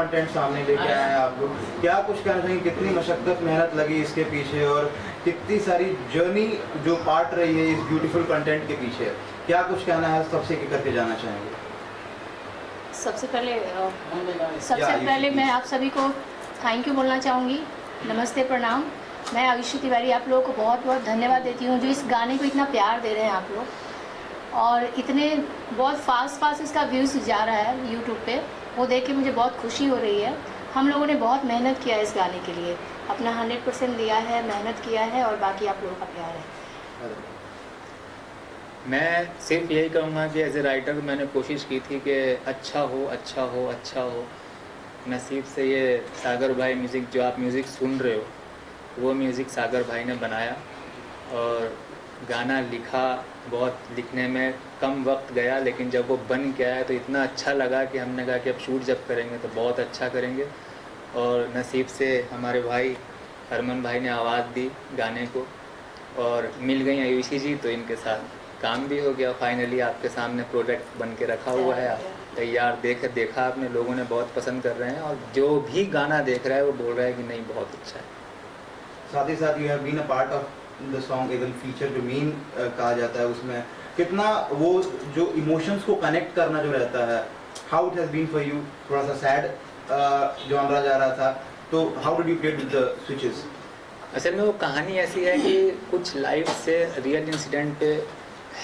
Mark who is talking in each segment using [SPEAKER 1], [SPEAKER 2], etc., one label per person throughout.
[SPEAKER 1] Content सामने लेके आए हैं आप लोग, क्या कुछ कहना चाहिए, कितनी मशक्कत मेहनत लगी इसके पीछे और कितनी सारी जर्नी जो पार्ट रही है इस ब्यूटीफुल कंटेंट के पीछे, क्या कुछ कहना है, सबसे करके जाना चाहेंगे?
[SPEAKER 2] सबसे पहले मैं आप सभी को थैंक यू बोलना चाहूँगी, नमस्ते प्रणाम। मैं आयुषी तिवारी आप लोगों को बहुत बहुत धन्यवाद देती हूँ जो इस गाने को इतना प्यार दे रहे हैं आप लोग, और इतने बहुत फास्ट इसका व्यूज़ जा रहा है यूट्यूब पे, वो देख के मुझे बहुत खुशी हो रही है। हम लोगों ने बहुत मेहनत किया है इस गाने के लिए, अपना 100% दिया है, मेहनत किया है, और बाकी आप लोगों का प्यार है।
[SPEAKER 3] मैं सिर्फ यही कहूँगा कि एज ए राइटर मैंने कोशिश की थी कि अच्छा हो अच्छा हो अच्छा हो। नसीब से ये सागर भाई म्यूज़िक, जो आप म्यूज़िक सुन रहे हो, वो म्यूज़िक सागर भाई ने बनाया और गाना लिखा। बहुत लिखने में कम वक्त गया, लेकिन जब वो बन के आया तो इतना अच्छा लगा कि हमने कहा कि अब शूट जब करेंगे तो बहुत अच्छा करेंगे। और नसीब से हमारे भाई हरमन भाई ने आवाज़ दी गाने को और मिल गई आयुषी जी, तो इनके साथ काम भी हो गया। फाइनली आपके सामने प्रोडक्ट बन के रखा हुआ है, तैयार देखा आपने, लोगों ने बहुत पसंद कर रहे हैं और जो भी गाना देख रहा है वो बोल रहा है कि नहीं बहुत अच्छा है।
[SPEAKER 1] साथ ही साथ you have been a part of the song, एवन फीचर जो मेन कहा जाता है उसमें, कितना वो जो इमोशंस को कनेक्ट करना जो रहता है, how it has been for you? थोड़ा सा सैड जॉनरा जा रहा था, तो how did you play with the switches?
[SPEAKER 3] असल में वो कहानी ऐसी है कि कुछ लाइफ से रियल इंसिडेंट पे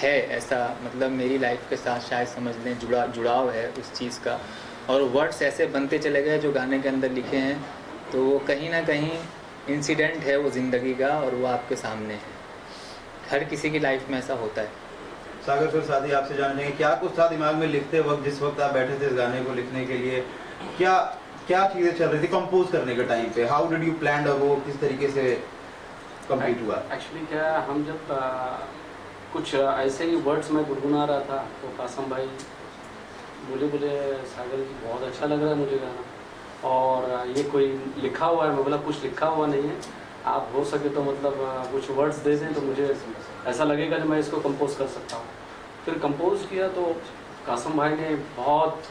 [SPEAKER 3] है ऐसा, मतलब मेरी लाइफ के साथ शायद समझ लें जुड़ाव है उस चीज़ का, और वर्ड्स ऐसे बनते चले गए जो गाने के अंदर लिखे हैं, तो वो कहीं ना कहीं इंसिडेंट है वो ज़िंदगी का, और वो आपके सामने है। हर किसी की लाइफ में ऐसा होता है।
[SPEAKER 1] सागर सर, साथ ही आपसे जानना चाहिए, क्या कुछ था दिमाग में लिखते वक्त, जिस वक्त आप बैठे थे इस गाने को लिखने के लिए, क्या चीज़ें चल रही थी कंपोज करने के टाइम पे? हाउ डिड यू प्लान, और वो किस तरीके से कंप्लीट हुआ?
[SPEAKER 4] एक्चुअली क्या, हम जब कुछ ऐसे ही वर्ड्स में गुनगुना रहा था तो कासम भाई बोले सागर जी बहुत अच्छा लग रहा है मुझे गाना, और ये कोई लिखा हुआ है? मैं बोला कुछ लिखा हुआ नहीं है, आप हो सके तो मतलब कुछ वर्ड्स दे दें तो मुझे ऐसा लगेगा कि मैं इसको कंपोज कर सकता हूँ। फिर कंपोज किया तो कासम भाई ने बहुत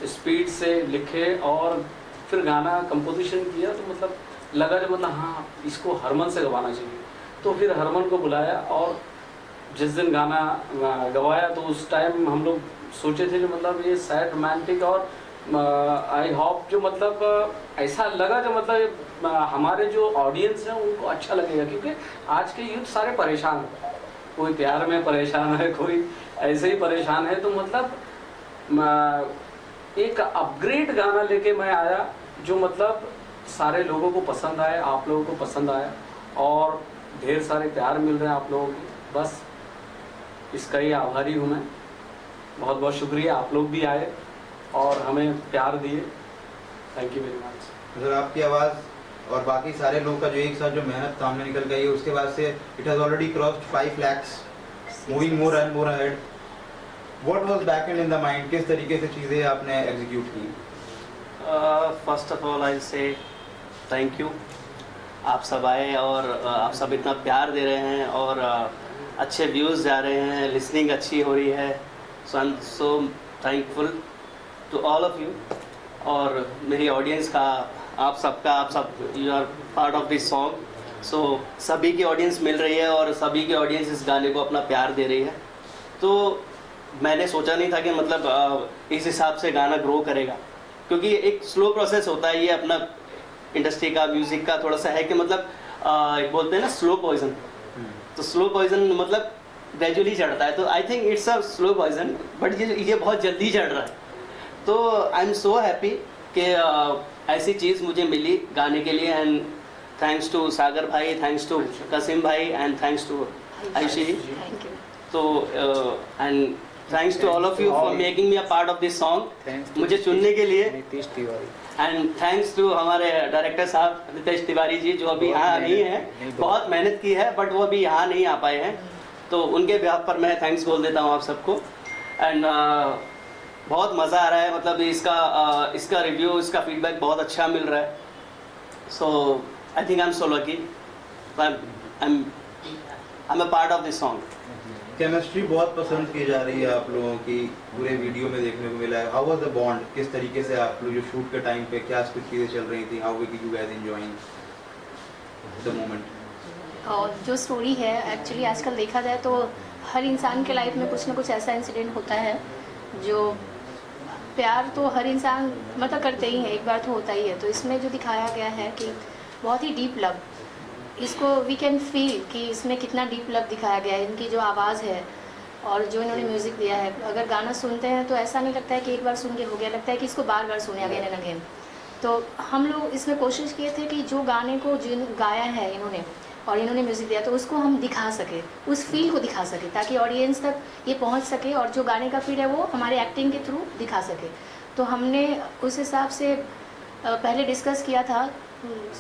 [SPEAKER 4] स्पीड से लिखे और फिर गाना कंपोजिशन किया, तो मतलब लगा कि मतलब हाँ इसको हरमन से गवाना चाहिए। तो फिर हरमन को बुलाया और जिस दिन गाना गवाया तो उस टाइम हम लोग सोचे थे कि मतलब ये सैड रोमांटिक, और आई होप जो मतलब ऐसा लगा जो मतलब हमारे जो ऑडियंस हैं उनको अच्छा लगेगा, क्योंकि आज के यूथ सारे परेशान हैं, कोई प्यार में परेशान है, कोई ऐसे ही परेशान है। तो मतलब एक अपग्रेड गाना लेके मैं आया जो मतलब सारे लोगों को पसंद आए, आप लोगों को पसंद आया और ढेर सारे प्यार मिल रहे हैं आप लोगों की, बस इसका ही आभारी हूँ मैं। बहुत बहुत शुक्रिया, आप लोग भी आए और हमें प्यार दिए, thank you very much.
[SPEAKER 1] Sir, आपकी आवाज़ और बाकी सारे लोगों का जो एक साथ जो मेहनत सामने निकल गई है, उसके बाद से it has already crossed 5 lakhs, moving more and more ahead. What was back and in the mind, किस तरीके से चीज़ें आपने एग्जीक्यूट की?
[SPEAKER 5] फर्स्ट ऑफ ऑल आई से थैंक यू, आप सब आए और आप सब इतना प्यार दे रहे हैं और अच्छे व्यूज़ जा रहे हैं, लिसनिंग अच्छी हो रही है, so I am so thankful to all of you. और मेरी ऑडियंस का, आप सब you are part of this song, so सभी की ऑडियंस मिल रही है और सभी की ऑडियंस इस गाने को अपना प्यार दे रही है। तो मैंने सोचा नहीं था कि मतलब इस हिसाब से गाना ग्रो करेगा, क्योंकि एक स्लो प्रोसेस होता है ये अपना इंडस्ट्री का, म्यूज़िक का थोड़ा सा है कि मतलब बोलते हैं ना स्लो पॉइजन, तो स्लो पॉइजन मतलब ग्रेजुअली चढ़ता है, तो I think it's a slow poison, but ये बहुत जल्दी चढ़ रहा है। तो आई एम सो हैप्पी कि ऐसी चीज़ मुझे मिली गाने के लिए, एंड थैंक्स टू सागर भाई, थैंक्स टू कसीम भाई and thanks to Ayushi ji. तो and thanks to all of you for making me a part of this song, मुझे चुनने के लिए। एंड थैंक्स टू हमारे डायरेक्टर साहब नितेश तिवारी जी, जो अभी यहाँ नहीं है, बहुत मेहनत की है बट वो अभी यहाँ नहीं आ पाए हैं, तो उनके बिहाफ पर मैं थैंक्स बोल देता हूँ आप सबको। एंड बहुत मज़ा आ रहा है, मतलब इसका रिव्यू, इसका फीडबैक बहुत अच्छा मिल रहा है। So I think I am so lucky, I am a part of this song.
[SPEAKER 1] Chemistry बहुत पसंद की जा रही है आप लोगों की, पूरे वीडियो में देखने को मिला है। हाउ वाज द बॉन्ड, किस तरीके से आप लोग जो शूट के टाइम पे क्या कुछ चीज़ें चल रही थी, how did you guys enjoying the moment?
[SPEAKER 2] और जो स्टोरी है एक्चुअली आजकल देखा जाए तो हर इंसान के लाइफ में कुछ ना कुछ ऐसा इंसिडेंट होता है जो प्यार तो हर इंसान मतलब करते ही है, एक बार तो होता ही है। तो इसमें जो दिखाया गया है कि बहुत ही डीप लव, इसको वी कैन फील कि इसमें कितना डीप लव दिखाया गया है। इनकी जो आवाज़ है और जो इन्होंने म्यूज़िक दिया है, अगर गाना सुनते हैं तो ऐसा नहीं लगता है कि एक बार सुन के हो गया, लगता है कि इसको बार बार सुने अगेन एंड अगेन। तो हम लोग इसमें कोशिश किए थे कि जो गाने को जिन गाया है इन्होंने और इन्होंने म्यूज़िक दिया तो उसको हम दिखा सके, उस फील को दिखा सके ताकि ऑडियंस तक ये पहुंच सके और जो गाने का फील है वो हमारे एक्टिंग के थ्रू दिखा सके। तो हमने उस हिसाब से पहले डिस्कस किया था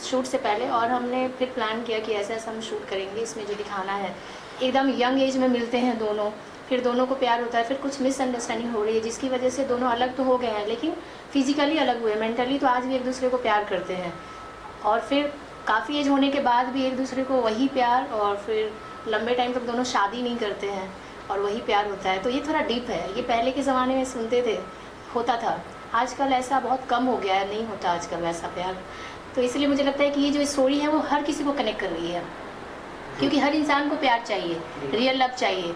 [SPEAKER 2] शूट से पहले और हमने फिर प्लान किया कि ऐसा ऐसा हम शूट करेंगे। इसमें जो दिखाना है एकदम यंग एज में मिलते हैं दोनों, फिर दोनों को प्यार होता है, फिर कुछ मिसअंडरस्टैंडिंग हो रही है जिसकी वजह से दोनों अलग तो हो गए हैं लेकिन फिजिकली अलग हुए, मेंटली तो आज भी एक दूसरे को प्यार करते हैं। और फिर काफ़ी एज होने के बाद भी एक दूसरे को वही प्यार, और फिर लंबे टाइम तक दोनों शादी नहीं करते हैं और वही प्यार होता है। तो ये थोड़ा डीप है, ये पहले के ज़माने में सुनते थे होता था, आजकल ऐसा बहुत कम हो गया है, नहीं होता आजकल वैसा प्यार। तो इसलिए मुझे लगता है कि ये जो स्टोरी है वो हर किसी को कनेक्ट कर रही है, क्योंकि हर इंसान को प्यार चाहिए, रियल लव चाहिए।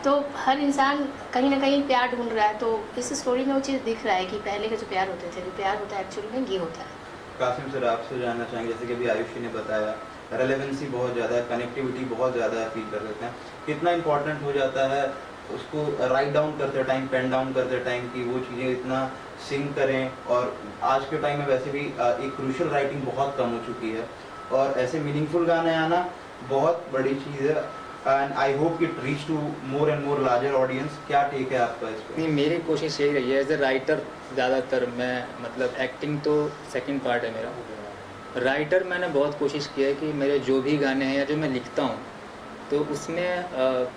[SPEAKER 2] तो हर इंसान कहीं ना कहीं प्यार ढूंढ रहा है। तो इस स्टोरी में वो चीज़ दिख रहा है कि पहले के जो प्यार होते थे, जो प्यार होता है एक्चुअली में ये होता है।
[SPEAKER 1] कासिम सर, आपसे जानना चाहेंगे, जैसे कि अभी आयुषी ने बताया रेलेवेंसी बहुत ज़्यादा है, कनेक्टिविटी बहुत ज़्यादा है, फील कर सकते हैं कितना इंपॉर्टेंट हो जाता है उसको राइट डाउन करते टाइम, पेन डाउन करते टाइम कि वो चीज़ें इतना सिंक करें। और आज के टाइम में वैसे भी एक क्रूशियल राइटिंग बहुत कम हो चुकी है और ऐसे मीनिंगफुल गाने आना बहुत बड़ी चीज़ है। And I hope it reach to more and more larger audience. क्या टेक है आपका इस पर?
[SPEAKER 3] नहीं, मेरी कोशिश यही रही है एज ए राइटर, ज़्यादातर मैं मतलब एक्टिंग तो सेकंड पार्ट है मेरा, राइटर मैंने बहुत कोशिश की है कि मेरे जो भी गाने हैं या जो मैं लिखता हूँ तो उसमें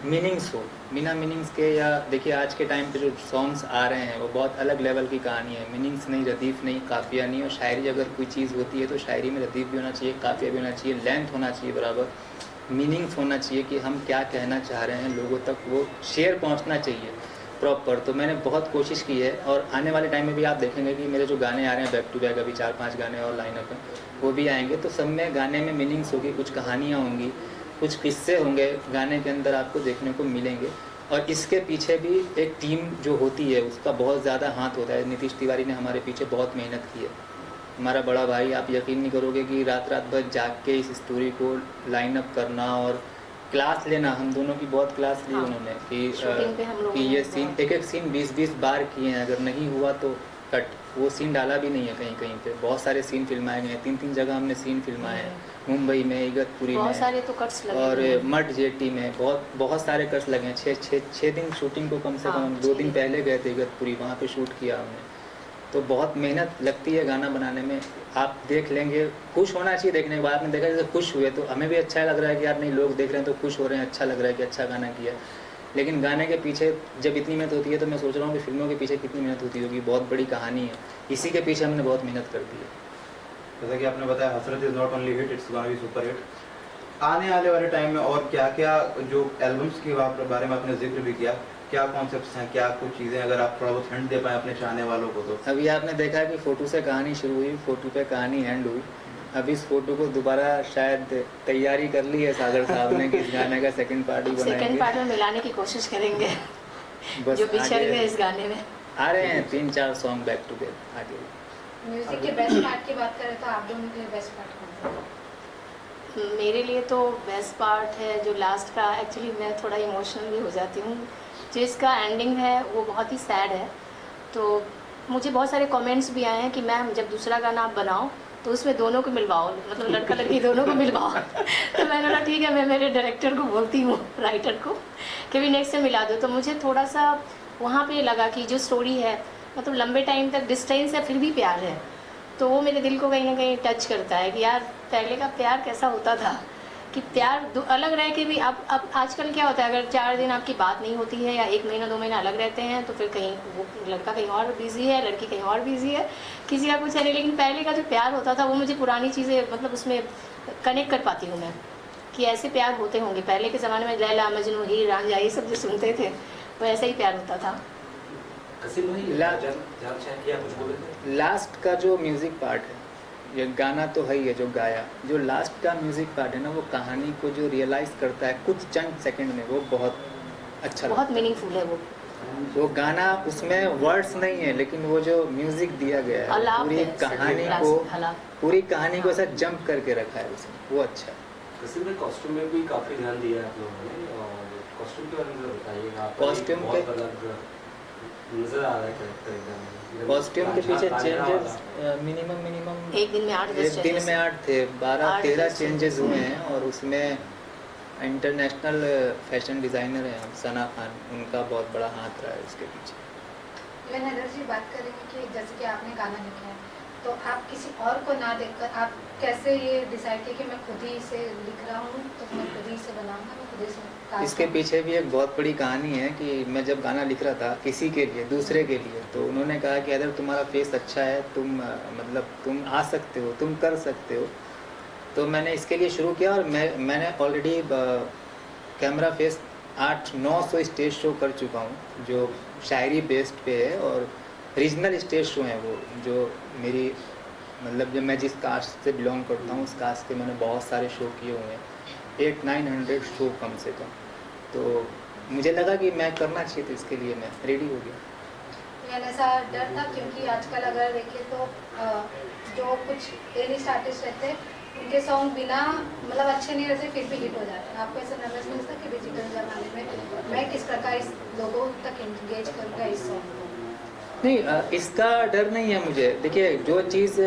[SPEAKER 3] मीनिंग्स हो, बिना मीनिंग्स के। या देखिए आज के टाइम पे जो सॉन्ग्स आ रहे हैं वो बहुत अलग लेवल की कहानी है, मीनिंग्स नहीं, रदीफ नहीं, काफिया नहीं। और शायरी अगर कोई चीज़ होती है तो शायरी में रदीफ भी होना चाहिए, काफिया भी होना चाहिए, लेंथ होना चाहिए बराबर, मीनिंग्स होना चाहिए कि हम क्या कहना चाह रहे हैं, लोगों तक वो शेयर पहुंचना चाहिए प्रॉपर। तो मैंने बहुत कोशिश की है और आने वाले टाइम में भी आप देखेंगे कि मेरे जो गाने आ रहे हैं बैक टू बैक, अभी 4-5 गाने और लाइनअप हैं, वो भी आएंगे। तो सब में गाने में मीनिंग्स होगी, कुछ कहानियाँ होंगी, कुछ किस्से होंगे गाने के अंदर आपको देखने को मिलेंगे। और इसके पीछे भी एक टीम जो होती है उसका बहुत ज़्यादा हाथ होता है। नीतीश तिवारी ने हमारे पीछे बहुत मेहनत की है, हमारा बड़ा भाई। आप यकीन नहीं करोगे कि रात रात भर जाग के इस स्टोरी को लाइन अप करना और क्लास लेना, हम दोनों की बहुत क्लास ली उन्होंने कि ये सीन एक सीन 20-20 बार किए हैं, अगर नहीं हुआ तो कट, वो सीन डाला भी नहीं है कहीं कहीं पे। बहुत सारे सीन फिल्माए गए हैं, 3-3 जगह हमने सीन फिल्माए हैं, मुंबई में, इगतपुरी में,
[SPEAKER 2] सारे तो कट्स लगे
[SPEAKER 3] और मठ जेटी में बहुत सारे कट्स लगे हैं। 6 दिन शूटिंग को कम से कम 2 दिन पहले गए थे इगतपुरी, वहाँ पे शूट किया हमने। तो बहुत मेहनत लगती है गाना बनाने में, आप देख लेंगे। खुश होना चाहिए देखने के बाद, आपने देखा जैसे खुश हुए तो हमें भी अच्छा लग रहा है कि यार नहीं, लोग देख रहे हैं तो खुश हो रहे हैं, अच्छा लग रहा है कि अच्छा गाना किया। लेकिन गाने के पीछे जब इतनी मेहनत होती है तो मैं सोच रहा हूँ कि फिल्मों के पीछे कितनी मेहनत होती होगी, बहुत बड़ी कहानी है, इसी के पीछे हमने बहुत मेहनत कर दी है।
[SPEAKER 1] जैसा कि आपने बताया हसरत is not only hit, it's gonna be super hit. आने वाले टाइम में और क्या क्या जो एल्बम्स के बारे में आपने जिक्र भी किया, क्या कॉन्सेप्ट्स हैं, क्या कुछ चीज़ें, अगर आप थोड़ा बहुत हिंट दे पाएँ अपने चाहने वालों को? तो
[SPEAKER 3] अभी आपने देखा है कि फ़ोटो से कहानी शुरू हुई, फ़ोटो पे कहानी एंड हुई। अब इस फोटो को दोबारा शायद तैयारी कर ली है सागर साहब ने कि इस गाने का सेकंड पार्ट ही बनाएंगे,
[SPEAKER 2] सेकंड पार्ट में मिलाने की कोशिश करेंगे जो बिछड़ गए इस गाने में।
[SPEAKER 3] आ रहे हैं 3-4 सॉन्ग बैक टू बैक आगे।
[SPEAKER 6] म्यूजिक के बेस्ट पार्ट की बात करें तो आप दोनों के लिए बेस्ट पार्ट कौन सा?
[SPEAKER 2] मेरे लिए तो बेस्ट पार्ट है जो लास्ट का, एक्चुअली मैं थोड़ा इमोशनल भी हो जाती हूँ, जो इसका एंडिंग है वो बहुत ही सैड है। तो मुझे बहुत सारे कमेंट्स भी आए हैं कि मैम जब दूसरा गाना आप बनाओ तो उसमें दोनों को मिलवाओ, मतलब लड़का लड़की दोनों को मिलवाओ। तो मैंने बोला ठीक है, मैं मेरे डायरेक्टर को बोलती हूँ, राइटर को, कि भी नेक्स्ट से मिला दो। तो मुझे थोड़ा सा वहाँ पे लगा कि जो स्टोरी है मतलब लंबे टाइम तक डिस्टेंस है फिर भी प्यार है, तो वो मेरे दिल को कहीं ना कहीं टच करता है कि यार पहले का प्यार कैसा होता था, कि प्यार अलग रह के भी अब आजकल क्या होता है, अगर 4 दिन आपकी बात नहीं होती है या 1 महीना 2 महीना अलग रहते हैं तो फिर कहीं वो लड़का कहीं और बिजी है, लड़की कहीं और बिजी है, किसी का कुछ है नहीं। लेकिन पहले का जो प्यार होता था वो मुझे पुरानी चीज़ें मतलब उसमें कनेक्ट कर पाती हूँ मैं। कि ऐसे प्यार होते होंगे। पहले के ज़माने में लैला मजनू हीर रांझा ये सब जो सुनते थे वो ऐसा ही प्यार होता था।
[SPEAKER 3] लास्ट का जो म्यूज़िक पार्ट है, ये गाना तो है ही है जो गाया, जो लास्ट का म्यूज़िक पार्ट है ना, वो कहानी को जो रियलाइज़ करता है कुछ चंद सेकंड में, वो बहुत अच्छा
[SPEAKER 2] बहुत मीनिंगफुल है वो
[SPEAKER 3] गाना। उसमें वर्ड्स नहीं है, लेकिन वो जो म्यूज़िक दिया गया है पूरी कहानी को ऐसा जंप करके रखा है उसमें, वो अच्छा है।
[SPEAKER 4] कॉस्ट्यूम में भी काफ़ी ध्यान दिया है आप लोगों ने, और कॉस्ट्यूम के बारे में बताइएगा।
[SPEAKER 3] कॉस्ट्यूम के
[SPEAKER 4] नजर आ रहा है कैरेक्टर,
[SPEAKER 3] कॉस्ट्यूम के पीछे चेंजेस मिनिमम
[SPEAKER 2] एक दिन में
[SPEAKER 3] 8 थे, 12-13 चेंजेस हुए हैं। और उसमें इंटरनेशनल फैशन डिज़ाइनर हैं सना खान, उनका बहुत बड़ा हाथ रहा है उसके पीछे।
[SPEAKER 6] नगर जी बात करेंगे कि जैसे कि आपने गाना लिखा है, तो आप किसी और को ना देखकर आप कैसे ये डिसाइड किया कि मैं खुद ही इसे लिख रहा हूँ, तो मैं खुद ही इसे बनाऊंगा, मैं खुद ही इसे।
[SPEAKER 3] इसके पीछे भी एक बहुत बड़ी कहानी है कि मैं जब गाना लिख रहा था किसी के लिए, दूसरे के लिए, तो उन्होंने कहा कि अगर तुम्हारा फेस अच्छा है, तुम आ सकते हो, तुम कर सकते हो, तो मैंने इसके लिए शुरू किया। और मैंने already camera face 800-900 stage show कर चुका हूँ, जो शायरी बेस्ड पे है, और रीजनल स्टेज शो हैं वो, जो मेरी जब मैं जिस कास्ट से बिलोंग करता हूँ उस कास्ट के मैंने बहुत सारे शो किए हुए हैं, 800-900 शो कम से कम। तो मुझे लगा कि मैं करना चाहिए, तो इसके लिए मैं रेडी हो गया।
[SPEAKER 6] ऐसा डर था क्योंकि आजकल अगर देखें तो जो कुछ एलिस्ट आर्टिस्ट रहते हैं उनके सॉन्ग बिना अच्छे नहीं रहते फिर भी हिट हो जाते हैं। आपको ऐसा नर्वस नहीं होता कि डिजिटल ज़माने में मैं किस प्रकार इस लोगों तक इंगेज करूँगा इस सॉन्ग को?
[SPEAKER 3] नहीं, इसका डर नहीं है मुझे। देखिए, जो चीज़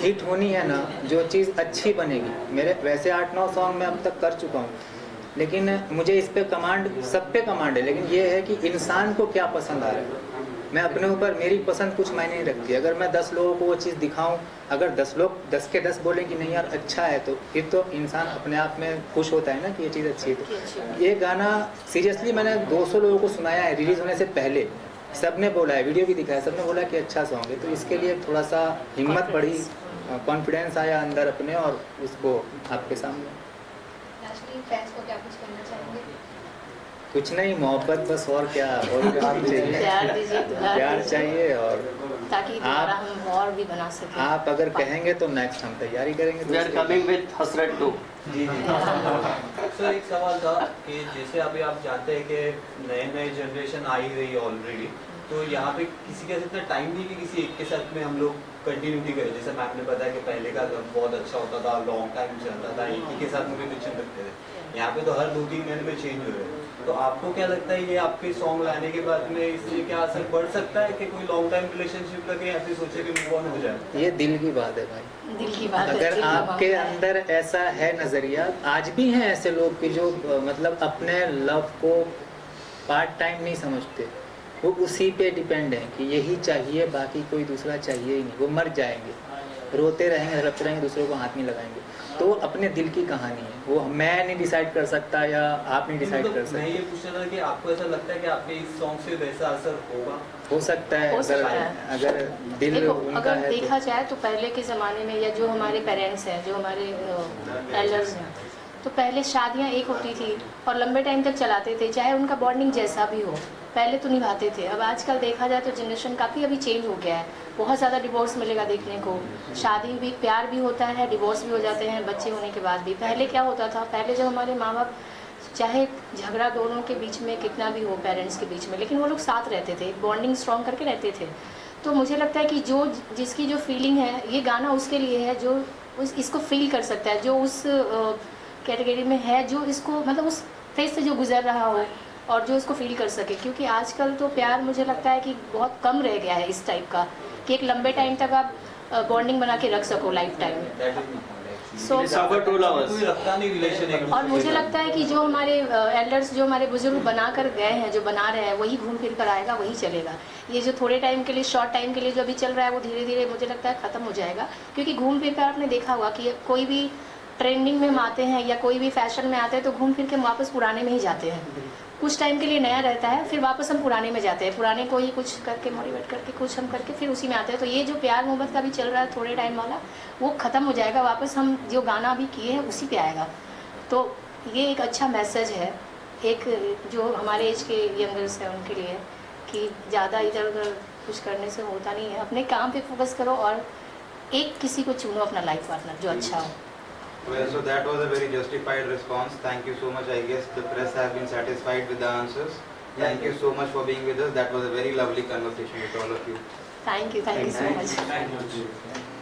[SPEAKER 3] हिट होनी है ना, जो चीज़ अच्छी बनेगी, मेरे वैसे 8-9 सॉन्ग मैं अब तक कर चुका हूँ, लेकिन मुझे इस पे कमांड, सब पे कमांड है, लेकिन ये है कि इंसान को क्या पसंद आ रहा है। मैं अपने ऊपर, मेरी पसंद कुछ मायने नहीं रखती। अगर मैं 10 लोगों को वो चीज़ दिखाऊं, अगर 10 लोग 10 के 10 बोलें कि नहीं यार अच्छा है, तो फिर तो इंसान अपने आप में खुश होता है ना कि ये चीज़ अच्छी है। तो ये गाना सीरियसली मैंने 200 लोगों को सुनाया है रिलीज़ होने से पहले, सब ने बोला है, वीडियो भी दिखाया, सब ने बोला कि अच्छा सॉन्ग है। तो इसके लिए थोड़ा सा हिम्मत बढ़ी, कॉन्फिडेंस आया अंदर अपने, और उसको आपके सामने।
[SPEAKER 6] फैंस को क्या कुछ कहना चाहेंगे?
[SPEAKER 3] कुछ नहीं, मोहब्बत बस, और क्या, और चाहिए, प्यार चाहिए, और
[SPEAKER 2] ताकि हम और भी बना सकें।
[SPEAKER 3] आप अगर कहेंगे तो नेक्स्ट हम तैयारी करेंगे।
[SPEAKER 5] We are coming with Hasrat 2।
[SPEAKER 7] Ji sir, एक सवाल था कि जैसे अभी आप जानते हैं कि नए जनरेशन आ ही रही है ऑलरेडी, तो यहाँ पे किसी के साथ इतना टाइम नहीं कि किसी एक के साथ में हम लोग कंटिन्यूटी करें। जैसे मैम ने बताया कि पहले का बहुत अच्छा होता था, लॉन्ग टाइम चलता था, एक ही के साथ में पिक्चर रखते थे। यहाँ पे तो हर 2-3 महीने में चेंज हो रहे हैं। तो आपको क्या लगता है, ये आपके सॉन्ग लाने के बाद में इससे क्या असर पड़ सकता है कि कोई लॉन्ग टाइम रिलेशनशिप लगे, या फिर सोचे कि मूव ऑन हो जाए?
[SPEAKER 3] ये दिल की बात है भाई,
[SPEAKER 2] दिल की बात।
[SPEAKER 3] अगर आपके अंदर ऐसा है नज़रिया, आज भी हैं ऐसे लोग कि जो अपने लव को पार्ट टाइम नहीं समझते, वो उसी पे डिपेंड है कि यही चाहिए, बाकी कोई दूसरा चाहिए ही नहीं। वो मर जाएंगे, रोते रहेंगे, हड़पते रहेंगे, दूसरों को हाथ नहीं लगाएंगे। तो अपने दिल की कहानी है, वो मैं नहीं डिसाइड कर सकता या आप नहीं डिसाइड कर सकते।
[SPEAKER 7] मैं ये पूछना था कि आपको ऐसा लगता है कि आपके इस सॉन्ग से वैसा असर होगा?
[SPEAKER 3] हो सकता है, अगर दिल उनका
[SPEAKER 2] अगर
[SPEAKER 3] है
[SPEAKER 2] देखा जाए तो पहले के ज़माने में, या जो हमारे पेरेंट्स हैं, जो हमारे एल्डर्स हैं, तो पहले शादियां एक होती थी और लंबे टाइम तक चलाते थे, चाहे उनका बॉन्डिंग जैसा भी हो, पहले तो निभाते थे। अब आजकल देखा जाए तो जनरेशन काफ़ी अभी चेंज हो गया है, बहुत ज़्यादा डिवोर्स मिलेगा देखने को। शादी भी, प्यार भी होता है, डिवोर्स भी हो जाते हैं बच्चे होने के बाद भी। पहले क्या होता था, पहले जब हमारे माँ बाप, चाहे झगड़ा दोनों के बीच में कितना भी हो, पेरेंट्स के बीच में, लेकिन वो लोग साथ रहते थे, बॉन्डिंग स्ट्रॉन्ग करके रहते थे। तो मुझे लगता है कि जो जिसकी जो फीलिंग है, ये गाना उसके लिए है, जो इसको फील कर सकता है, जो उस कैटेगरी में है, जो इसको उस फेज से जो गुजर रहा हो और जो इसको फील कर सके। क्योंकि आजकल तो प्यार मुझे लगता है कि बहुत कम रह गया है इस टाइप का, कि एक लंबे टाइम तक आप बॉन्डिंग बना के रख सको लाइफ टाइम। और मुझे लगता है कि जो हमारे एल्डर्स, जो हमारे बुजुर्ग बना कर गए हैं, जो बना रहे हैं, वही घूम फिर कर आएगा, वही चलेगा। ये जो थोड़े टाइम के लिए, शॉर्ट टाइम के लिए जो अभी चल रहा है, वो धीरे धीरे मुझे लगता है ख़त्म हो जाएगा। क्योंकि घूम फिर कर आपने देखा होगा कि कोई भी ट्रेंडिंग में आते हैं या कोई भी फैशन में आते हैं, तो घूम फिर के वापस पुराने में ही जाते हैं। कुछ टाइम के लिए नया रहता है, फिर वापस हम पुराने में जाते हैं, पुराने को ही कुछ करके मोटिवेट करके कुछ हम करके फिर उसी में आते हैं। तो ये जो प्यार मोहब्बत का भी चल रहा है थोड़े टाइम वाला, वो ख़त्म हो जाएगा, वापस हम जो गाना अभी किए हैं उसी पे आएगा। तो ये एक अच्छा मैसेज है एक जो हमारे एज के यंगर्स हैं उनके लिए कि ज़्यादा इधर उधर कुछ करने से होता नहीं है, अपने काम पे फोकस करो और एक किसी को चुनो अपना लाइफ पार्टनर जो अच्छा हो।
[SPEAKER 1] Well, so that was a very justified response. Thank you so much. I guess the press have been satisfied with the answers. Thank you so much for being with us. That was a very lovely conversation with all of you.
[SPEAKER 2] Thank you so much.
[SPEAKER 4] Thank you.